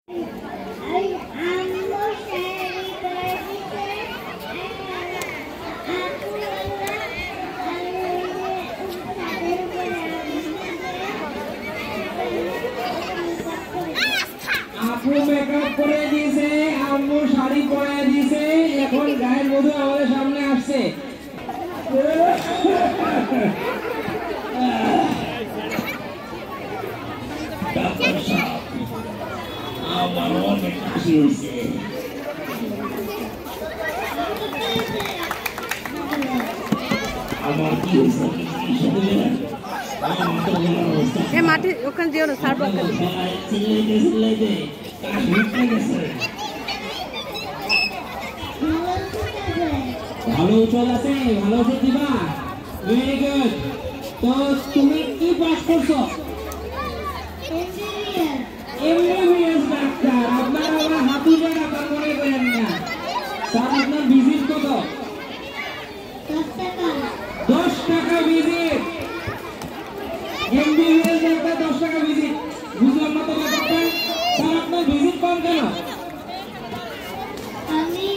আপু মেকআপ করে দিয়েছে, আম্মু শাড়ি পরে দিয়েছে, এখন গায়ের মধু আমাদের সামনে আসছে। আমার অনেক হাসি হয়েছে। আমার কি হয়েছে মাঠে ওখানে যেও না সার ভালো উজ্জ্বল আছে, ভালো আছে দিবা। Very good. তো তুমি কি পাস করছো? MBBS doctor. আপনার আমার হাতুড়ে ডাক্তার মনে করেন না স্যার। আপনার ভিজিট কত? 10 টাকা ভিজিট। এমবিবিএস ডাক্তার 10 টাকা ভিজিট। বুঝলাম না তো ব্যাপারটা। স্যার আপনার ভিজিট কম কেন? আমি